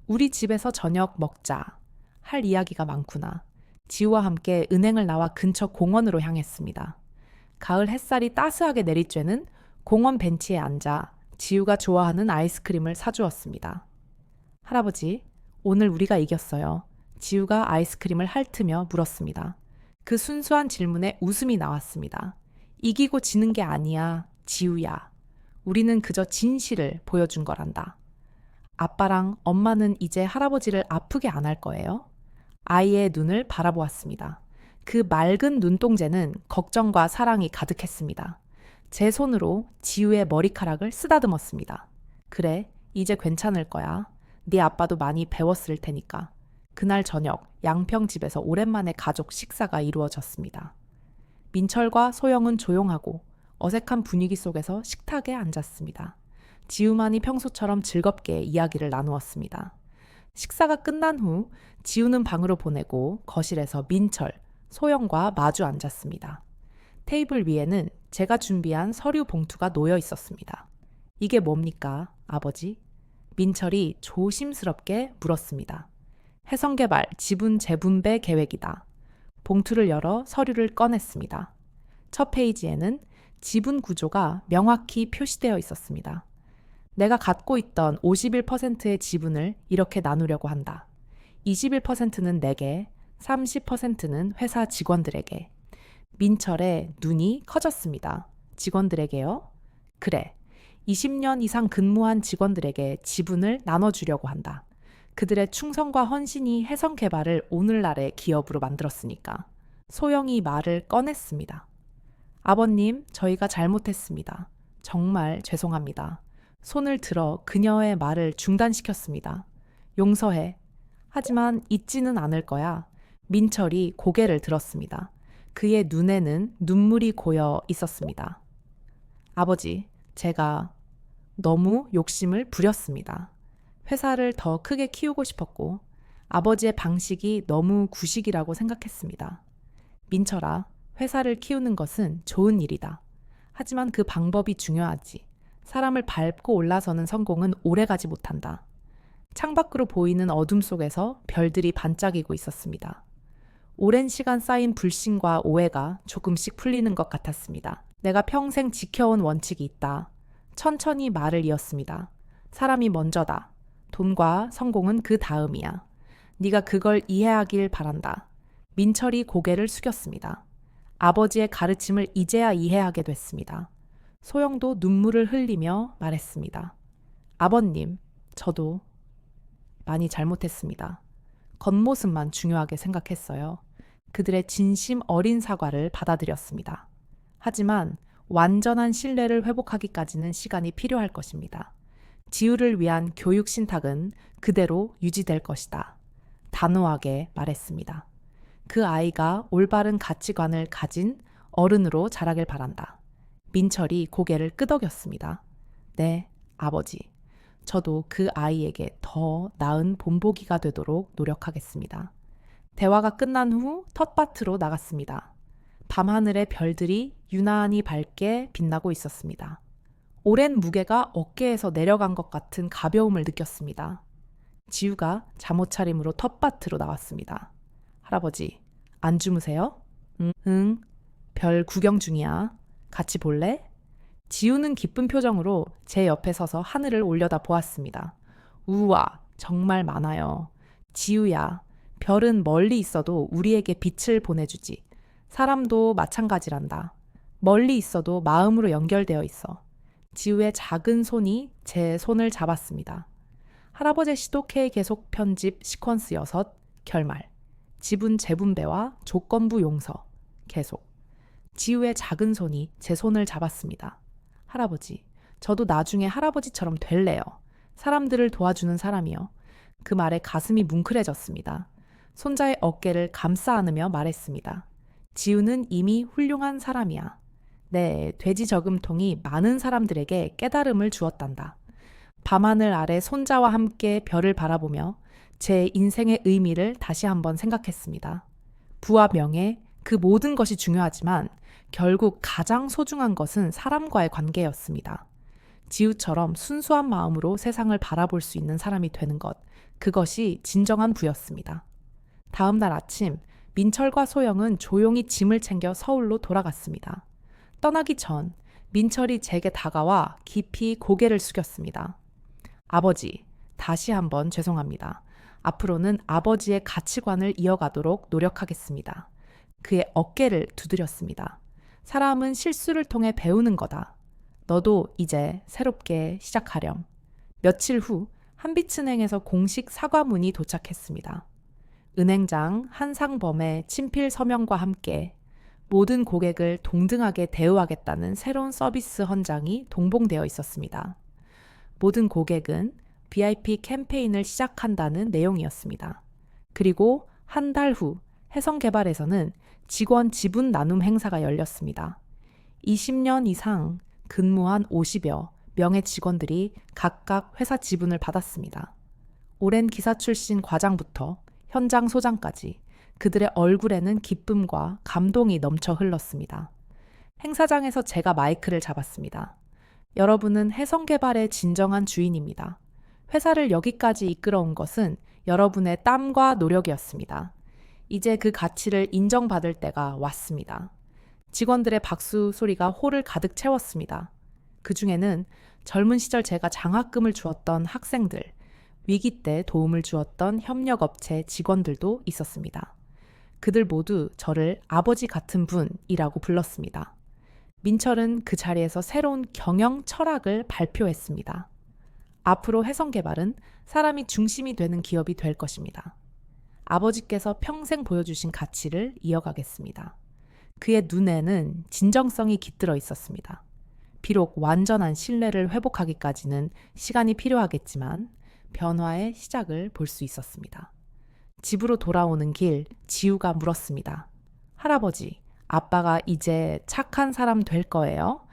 우리 집에서 저녁 먹자. 할 이야기가 많구나. 지우와 함께 은행을 나와 근처 공원으로 향했습니다. 가을 햇살이 따스하게 내리쬐는 공원 벤치에 앉아 지우가 좋아하는 아이스크림을 사주었습니다. 할아버지, 오늘 우리가 이겼어요. 지우가 아이스크림을 핥으며 물었습니다. 그 순수한 질문에 웃음이 나왔습니다. 이기고 지는 게 아니야, 지우야. 우리는 그저 진실을 보여준 거란다. 아빠랑 엄마는 이제 할아버지를 아프게 안 할 거예요. 아이의 눈을 바라보았습니다. 그 맑은 눈동자는 걱정과 사랑이 가득했습니다. 제 손으로 지우의 머리카락을 쓰다듬었습니다. 그래, 이제 괜찮을 거야. 네 아빠도 많이 배웠을 테니까. 그날 저녁 양평집에서 오랜만에 가족 식사가 이루어졌습니다. 민철과 소영은 조용하고 어색한 분위기 속에서 식탁에 앉았습니다. 지우만이 평소처럼 즐겁게 이야기를 나누었습니다. 식사가 끝난 후 지우는 방으로 보내고 거실에서 민철, 소영과 마주 앉았습니다. 테이블 위에는 제가 준비한 서류 봉투가 놓여 있었습니다. 이게 뭡니까, 아버지? 민철이 조심스럽게 물었습니다. 해성개발 지분 재분배 계획이다. 봉투를 열어 서류를 꺼냈습니다. 첫 페이지에는 지분 구조가 명확히 표시되어 있었습니다. 내가 갖고 있던 51%의 지분을 이렇게 나누려고 한다. 21%는 내게, 30%는 회사 직원들에게. 민철의 눈이 커졌습니다. 직원들에게요? 그래. 20년 이상 근무한 직원들에게 지분을 나눠주려고 한다. 그들의 충성과 헌신이 해성개발을 오늘날의 기업으로 만들었으니까. 소영이 말을 꺼냈습니다. 아버님, 저희가 잘못했습니다. 정말 죄송합니다. 손을 들어 그녀의 말을 중단시켰습니다. 용서해. 하지만 잊지는 않을 거야. 민철이 고개를 들었습니다. 그의 눈에는 눈물이 고여 있었습니다. 아버지, 제가 너무 욕심을 부렸습니다. 회사를 더 크게 키우고 싶었고 아버지의 방식이 너무 구식이라고 생각했습니다. 민철아, 회사를 키우는 것은 좋은 일이다. 하지만 그 방법이 중요하지. 사람을 밟고 올라서는 성공은 오래가지 못한다. 창밖으로 보이는 어둠 속에서 별들이 반짝이고 있었습니다. 오랜 시간 쌓인 불신과 오해가 조금씩 풀리는 것 같았습니다. 내가 평생 지켜온 원칙이 있다. 천천히 말을 이었습니다. 사람이 먼저다. 돈과 성공은 그 다음이야. 네가 그걸 이해하길 바란다. 민철이 고개를 숙였습니다. 아버지의 가르침을 이제야 이해하게 됐습니다. 소영도 눈물을 흘리며 말했습니다. 아버님, 저도 많이 잘못했습니다. 겉모습만 중요하게 생각했어요. 그들의 진심 어린 사과를 받아들였습니다. 하지만 완전한 신뢰를 회복하기까지는 시간이 필요할 것입니다. 지우를 위한 교육 신탁은 그대로 유지될 것이다. 단호하게 말했습니다. 그 아이가 올바른 가치관을 가진 어른으로 자라길 바란다. 민철이 고개를 끄덕였습니다. 네, 아버지. 저도 그 아이에게 더 나은 본보기가 되도록 노력하겠습니다. 대화가 끝난 후 텃밭으로 나갔습니다. 밤하늘의 별들이 유난히 밝게 빛나고 있었습니다. 오랜 무게가 어깨에서 내려간 것 같은 가벼움을 느꼈습니다. 지우가 잠옷차림으로 텃밭으로 나왔습니다. 할아버지, 안 주무세요? 응, 별 구경 중이야. 같이 볼래? 지우는 기쁜 표정으로 제 옆에 서서 하늘을 올려다 보았습니다. 우와, 정말 많아요. 지우야, 별은 멀리 있어도 우리에게 빛을 보내주지. 사람도 마찬가지란다. 멀리 있어도 마음으로 연결되어 있어. 지우의 작은 손이 제 손을 잡았습니다. 할아버지 시도 K 계속 편집 시퀀스 6, 결말. 지분 재분배와 조건부 용서, 계속. 지우의 작은 손이 제 손을 잡았습니다. 할아버지, 저도 나중에 할아버지처럼 될래요. 사람들을 도와주는 사람이요. 그 말에 가슴이 뭉클해졌습니다. 손자의 어깨를 감싸 안으며 말했습니다. 지우는 이미 훌륭한 사람이야. 네, 돼지 저금통이 많은 사람들에게 깨달음을 주었단다. 밤하늘 아래 손자와 함께 별을 바라보며 제 인생의 의미를 다시 한번 생각했습니다. 부와 명예, 그 모든 것이 중요하지만 결국 가장 소중한 것은 사람과의 관계였습니다. 지우처럼 순수한 마음으로 세상을 바라볼 수 있는 사람이 되는 것, 그것이 진정한 부였습니다. 다음 날 아침, 민철과 소영은 조용히 짐을 챙겨 서울로 돌아갔습니다. 떠나기 전 민철이 제게 다가와 깊이 고개를 숙였습니다. 아버지, 다시 한번 죄송합니다. 앞으로는 아버지의 가치관을 이어가도록 노력하겠습니다. 그의 어깨를 두드렸습니다. 사람은 실수를 통해 배우는 거다. 너도 이제 새롭게 시작하렴. 며칠 후 한빛은행에서 공식 사과문이 도착했습니다. 은행장 한상범의 친필 서명과 함께 모든 고객을 동등하게 대우하겠다는 새로운 서비스 헌장이 동봉되어 있었습니다. 모든 고객은 VIP 캠페인을 시작한다는 내용이었습니다. 그리고 한 달 후 해성개발에서는 직원 지분 나눔 행사가 열렸습니다. 20년 이상 근무한 50여 명의 직원들이 각각 회사 지분을 받았습니다. 오랜 기사 출신 과장부터 현장 소장까지 그들의 얼굴에는 기쁨과 감동이 넘쳐 흘렀습니다. 행사장에서 제가 마이크를 잡았습니다. 여러분은 해성개발의 진정한 주인입니다. 회사를 여기까지 이끌어온 것은 여러분의 땀과 노력이었습니다. 이제 그 가치를 인정받을 때가 왔습니다. 직원들의 박수 소리가 홀을 가득 채웠습니다. 그 중에는 젊은 시절 제가 장학금을 주었던 학생들, 위기 때 도움을 주었던 협력업체 직원들도 있었습니다. 그들 모두 저를 아버지 같은 분이라고 불렀습니다. 민철은 그 자리에서 새로운 경영 철학을 발표했습니다. 앞으로 해성개발은 사람이 중심이 되는 기업이 될 것입니다. 아버지께서 평생 보여주신 가치를 이어가겠습니다. 그의 눈에는 진정성이 깃들어 있었습니다. 비록 완전한 신뢰를 회복하기까지는 시간이 필요하겠지만 변화의 시작을 볼 수 있었습니다. 집으로 돌아오는 길, 지우가 물었습니다. 할아버지, 아빠가 이제 착한 사람 될 거예요?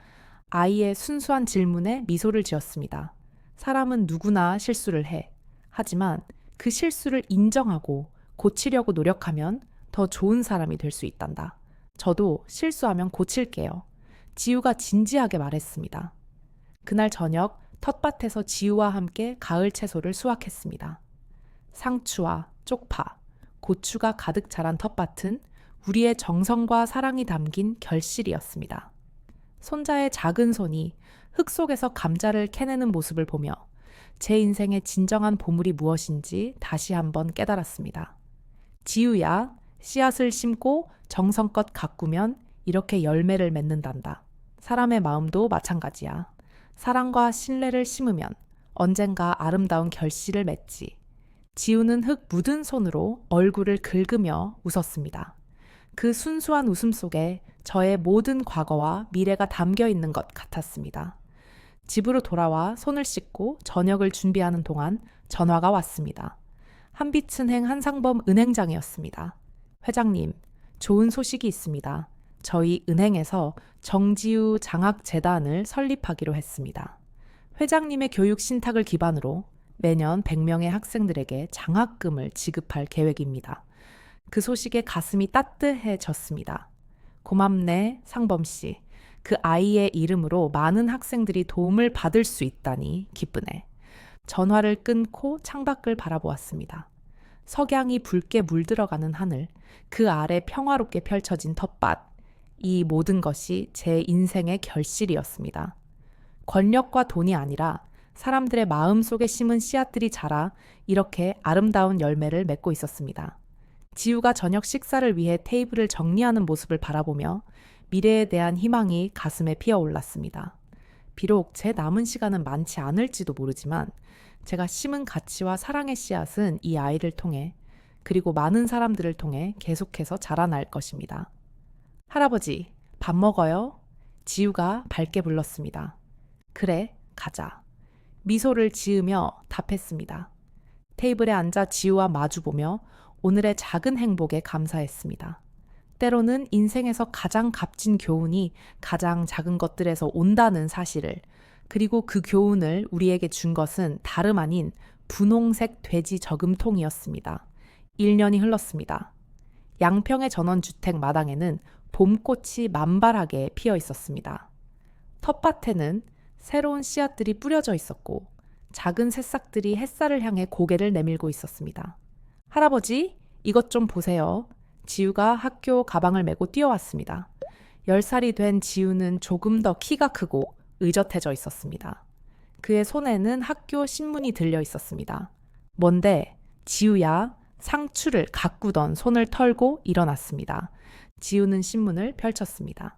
아이의 순수한 질문에 미소를 지었습니다. 사람은 누구나 실수를 해. 하지만 그 실수를 인정하고 고치려고 노력하면 더 좋은 사람이 될 수 있단다. 저도 실수하면 고칠게요. 지우가 진지하게 말했습니다. 그날 저녁 텃밭에서 지우와 함께 가을 채소를 수확했습니다. 상추와 쪽파, 고추가 가득 자란 텃밭은 우리의 정성과 사랑이 담긴 결실이었습니다. 손자의 작은 손이 흙 속에서 감자를 캐내는 모습을 보며 제 인생의 진정한 보물이 무엇인지 다시 한번 깨달았습니다. 지우야, 씨앗을 심고 정성껏 가꾸면 이렇게 열매를 맺는단다. 사람의 마음도 마찬가지야. 사랑과 신뢰를 심으면 언젠가 아름다운 결실을 맺지. 지우는 흙 묻은 손으로 얼굴을 긁으며 웃었습니다. 그 순수한 웃음 속에 저의 모든 과거와 미래가 담겨 있는 것 같았습니다. 집으로 돌아와 손을 씻고 저녁을 준비하는 동안 전화가 왔습니다. 한빛은행 한상범 은행장이었습니다. 회장님, 좋은 소식이 있습니다. 저희 은행에서 정지우 장학재단을 설립하기로 했습니다. 회장님의 교육 신탁을 기반으로 매년 100명의 학생들에게 장학금을 지급할 계획입니다. 그 소식에 가슴이 따뜻해졌습니다. 고맙네, 상범씨. 그 아이의 이름으로 많은 학생들이 도움을 받을 수 있다니 기쁘네. 전화를 끊고 창밖을 바라보았습니다. 석양이 붉게 물들어가는 하늘, 그 아래 평화롭게 펼쳐진 텃밭, 이 모든 것이 제 인생의 결실이었습니다. 권력과 돈이 아니라 사람들의 마음 속에 심은 씨앗들이 자라 이렇게 아름다운 열매를 맺고 있었습니다. 지우가 저녁 식사를 위해 테이블을 정리하는 모습을 바라보며 미래에 대한 희망이 가슴에 피어올랐습니다. 비록 제 남은 시간은 많지 않을지도 모르지만 제가 심은 가치와 사랑의 씨앗은 이 아이를 통해 그리고 많은 사람들을 통해 계속해서 자라날 것입니다. 할아버지, 밥 먹어요? 지우가 밝게 불렀습니다. 그래, 가자. 미소를 지으며 답했습니다. 테이블에 앉아 지우와 마주보며 오늘의 작은 행복에 감사했습니다. 때로는 인생에서 가장 값진 교훈이 가장 작은 것들에서 온다는 사실을, 그리고 그 교훈을 우리에게 준 것은 다름 아닌 분홍색 돼지 저금통이었습니다. 1년이 흘렀습니다. 양평의 전원주택 마당에는 봄꽃이 만발하게 피어 있었습니다. 텃밭에는 새로운 씨앗들이 뿌려져 있었고 작은 새싹들이 햇살을 향해 고개를 내밀고 있었습니다. 할아버지, 이것 좀 보세요. 지우가 학교 가방을 메고 뛰어왔습니다. 10살이 된 지우는 조금 더 키가 크고 의젓해져 있었습니다. 그의 손에는 학교 신문이 들려 있었습니다. 뭔데? 지우야. 상추를 가꾸던 손을 털고 일어났습니다. 지우는 신문을 펼쳤습니다.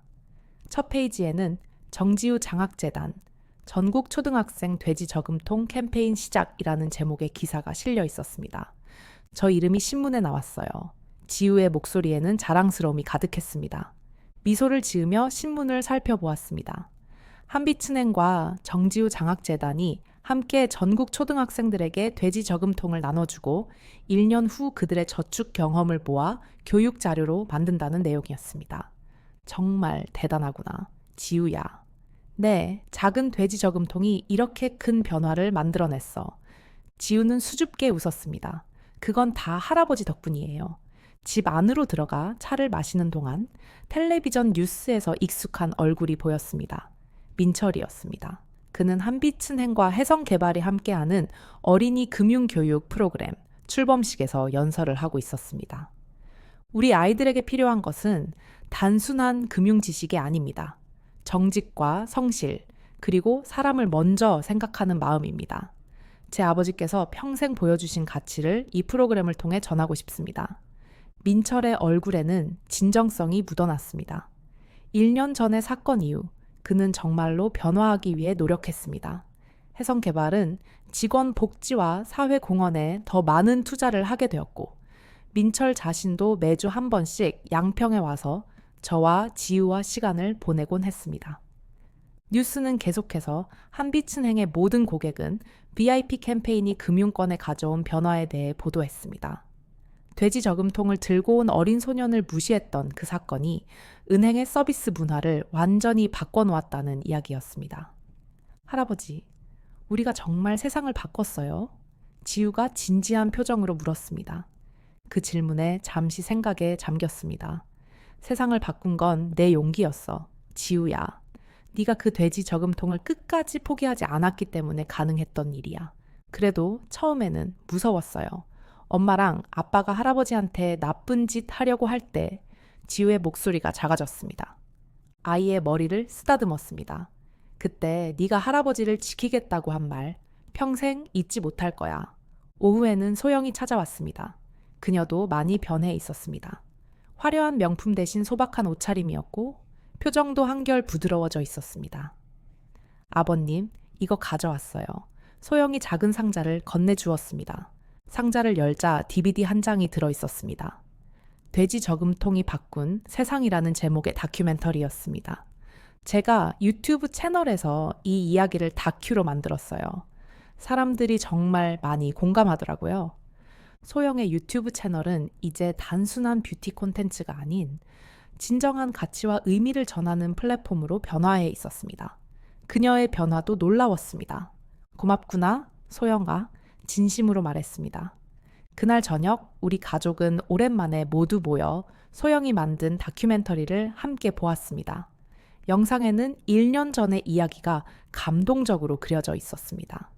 첫 페이지에는 정지우 장학재단, 전국 초등학생 돼지 저금통 캠페인 시작이라는 제목의 기사가 실려 있었습니다. 저 이름이 신문에 나왔어요. 지우의 목소리에는 자랑스러움이 가득했습니다. 미소를 지으며 신문을 살펴보았습니다. 한빛은행과 정지우 장학재단이 함께 전국 초등학생들에게 돼지 저금통을 나눠주고 1년 후 그들의 저축 경험을 모아 교육 자료로 만든다는 내용이었습니다. 정말 대단하구나. 지우야. 네, 작은 돼지 저금통이 이렇게 큰 변화를 만들어냈어. 지우는 수줍게 웃었습니다. 그건 다 할아버지 덕분이에요. 집 안으로 들어가 차를 마시는 동안 텔레비전 뉴스에서 익숙한 얼굴이 보였습니다. 민철이었습니다. 그는 한빛은행과 해성개발이 함께하는 어린이 금융교육 프로그램 출범식에서 연설을 하고 있었습니다. 우리 아이들에게 필요한 것은 단순한 금융 지식이 아닙니다. 정직과 성실, 그리고 사람을 먼저 생각하는 마음입니다. 제 아버지께서 평생 보여주신 가치를 이 프로그램을 통해 전하고 싶습니다. 민철의 얼굴에는 진정성이 묻어났습니다. 1년 전의 사건 이후 그는 정말로 변화하기 위해 노력했습니다. 해성개발은 직원 복지와 사회공헌에 더 많은 투자를 하게 되었고 민철 자신도 매주 한 번씩 양평에 와서 저와 지우와 시간을 보내곤 했습니다. 뉴스는 계속해서 한빛은행의 모든 고객은 VIP 캠페인이 금융권에 가져온 변화에 대해 보도했습니다. 돼지 저금통을 들고 온 어린 소년을 무시했던 그 사건이 은행의 서비스 문화를 완전히 바꿔놓았다는 이야기였습니다. 할아버지, 우리가 정말 세상을 바꿨어요? 지우가 진지한 표정으로 물었습니다. 그 질문에 잠시 생각에 잠겼습니다. 세상을 바꾼 건 내 용기였어. 지우야. 네가 그 돼지 저금통을 끝까지 포기하지 않았기 때문에 가능했던 일이야. 그래도 처음에는 무서웠어요. 엄마랑 아빠가 할아버지한테 나쁜 짓 하려고 할 때 지우의 목소리가 작아졌습니다. 아이의 머리를 쓰다듬었습니다. 그때 네가 할아버지를 지키겠다고 한 말 평생 잊지 못할 거야. 오후에는 소영이 찾아왔습니다. 그녀도 많이 변해 있었습니다. 화려한 명품 대신 소박한 옷차림이었고 표정도 한결 부드러워져 있었습니다. 아버님, 이거 가져왔어요. 소영이 작은 상자를 건네주었습니다. 상자를 열자 DVD 한 장이 들어있었습니다. 돼지 저금통이 바꾼 세상이라는 제목의 다큐멘터리였습니다. 제가 유튜브 채널에서 이 이야기를 다큐로 만들었어요. 사람들이 정말 많이 공감하더라고요. 소영의 유튜브 채널은 이제 단순한 뷰티 콘텐츠가 아닌 진정한 가치와 의미를 전하는 플랫폼으로 변화해 있었습니다. 그녀의 변화도 놀라웠습니다. 고맙구나, 소영아. 진심으로 말했습니다. 그날 저녁 우리 가족은 오랜만에 모두 모여 소영이 만든 다큐멘터리를 함께 보았습니다. 영상에는 1년 전의 이야기가 감동적으로 그려져 있었습니다.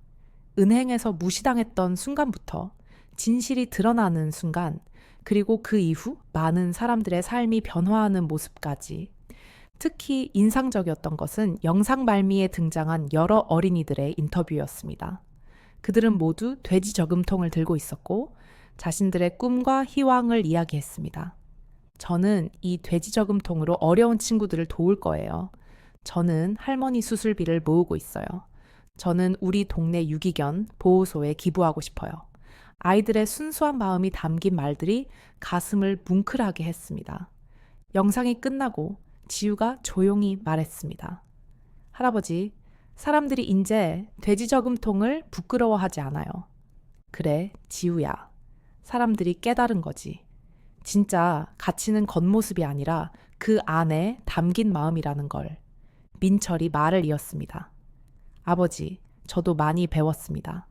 은행에서 무시당했던 순간부터 진실이 드러나는 순간, 그리고 그 이후 많은 사람들의 삶이 변화하는 모습까지. 특히 인상적이었던 것은 영상 말미에 등장한 여러 어린이들의 인터뷰였습니다. 그들은 모두 돼지 저금통을 들고 있었고 자신들의 꿈과 희망을 이야기했습니다. 저는 이 돼지 저금통으로 어려운 친구들을 도울 거예요. 저는 할머니 수술비를 모으고 있어요. 저는 우리 동네 유기견 보호소에 기부하고 싶어요. 아이들의 순수한 마음이 담긴 말들이 가슴을 뭉클하게 했습니다. 영상이 끝나고 지우가 조용히 말했습니다. 할아버지, 사람들이 이제 돼지 저금통을 부끄러워하지 않아요. 그래, 지우야. 사람들이 깨달은 거지. 진짜 가치는 겉모습이 아니라 그 안에 담긴 마음이라는 걸. 민철이 말을 이었습니다. 아버지, 저도 많이 배웠습니다.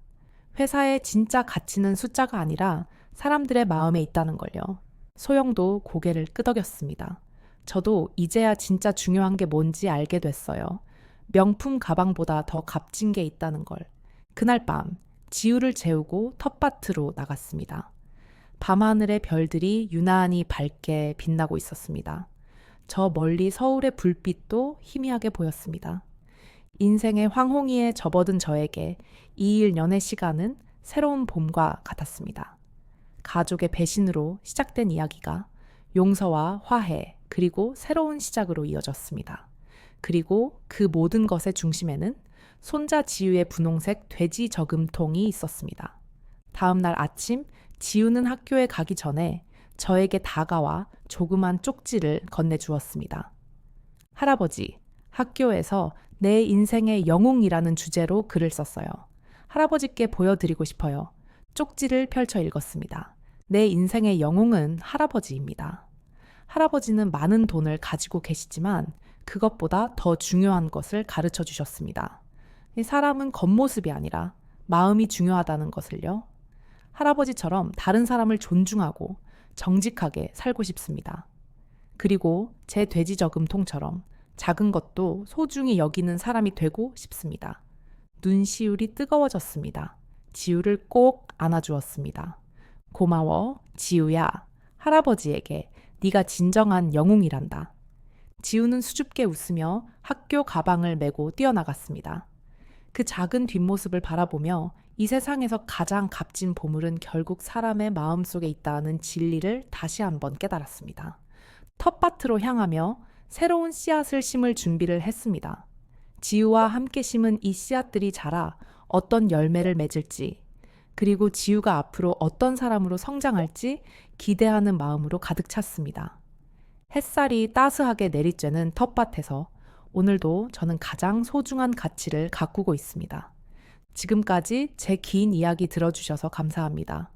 회사의 진짜 가치는 숫자가 아니라 사람들의 마음에 있다는 걸요. 소영도 고개를 끄덕였습니다. 저도 이제야 진짜 중요한 게 뭔지 알게 됐어요. 명품 가방보다 더 값진 게 있다는 걸. 그날 밤 지우를 재우고 텃밭으로 나갔습니다. 밤하늘의 별들이 유난히 밝게 빛나고 있었습니다. 저 멀리 서울의 불빛도 희미하게 보였습니다. 인생의 황홍이에 접어든 저에게 2일 연애 시간은 새로운 봄과 같았습니다. 가족의 배신으로 시작된 이야기가 용서와 화해 그리고 새로운 시작으로 이어졌습니다. 그리고 그 모든 것의 중심에는 손자 지우의 분홍색 돼지 저금통이 있었습니다. 다음 날 아침 지우는 학교에 가기 전에 저에게 다가와 조그만 쪽지를 건네주었습니다. 할아버지, 학교에서 내 인생의 영웅이라는 주제로 글을 썼어요. 할아버지께 보여드리고 싶어요. 쪽지를 펼쳐 읽었습니다. 내 인생의 영웅은 할아버지입니다. 할아버지는 많은 돈을 가지고 계시지만 그것보다 더 중요한 것을 가르쳐 주셨습니다. 사람은 겉모습이 아니라 마음이 중요하다는 것을요. 할아버지처럼 다른 사람을 존중하고 정직하게 살고 싶습니다. 그리고 제 돼지 저금통처럼 작은 것도 소중히 여기는 사람이 되고 싶습니다. 눈시울이 뜨거워졌습니다. 지우를 꼭 안아주었습니다. 고마워, 지우야. 할아버지에게 네가 진정한 영웅이란다. 지우는 수줍게 웃으며 학교 가방을 메고 뛰어나갔습니다. 그 작은 뒷모습을 바라보며 이 세상에서 가장 값진 보물은 결국 사람의 마음속에 있다는 진리를 다시 한번 깨달았습니다. 텃밭으로 향하며 새로운 씨앗을 심을 준비를 했습니다. 지우와 함께 심은 이 씨앗들이 자라 어떤 열매를 맺을지, 그리고 지우가 앞으로 어떤 사람으로 성장할지 기대하는 마음으로 가득 찼습니다. 햇살이 따스하게 내리쬐는 텃밭에서 오늘도 저는 가장 소중한 가치를 가꾸고 있습니다. 지금까지 제 긴 이야기 들어주셔서 감사합니다.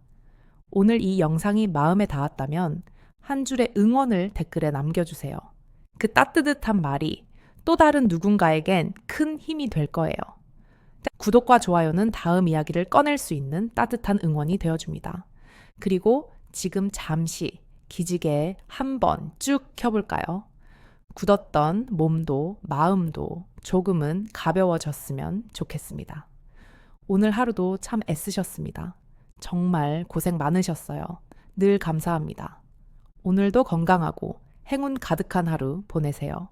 오늘 이 영상이 마음에 닿았다면 한 줄의 응원을 댓글에 남겨주세요. 그 따뜻한 말이 또 다른 누군가에겐 큰 힘이 될 거예요. 구독과 좋아요는 다음 이야기를 꺼낼 수 있는 따뜻한 응원이 되어줍니다. 그리고 지금 잠시 기지개 한번 쭉 켜볼까요? 굳었던 몸도 마음도 조금은 가벼워졌으면 좋겠습니다. 오늘 하루도 참 애쓰셨습니다. 정말 고생 많으셨어요. 늘 감사합니다. 오늘도 건강하고 행운 가득한 하루 보내세요.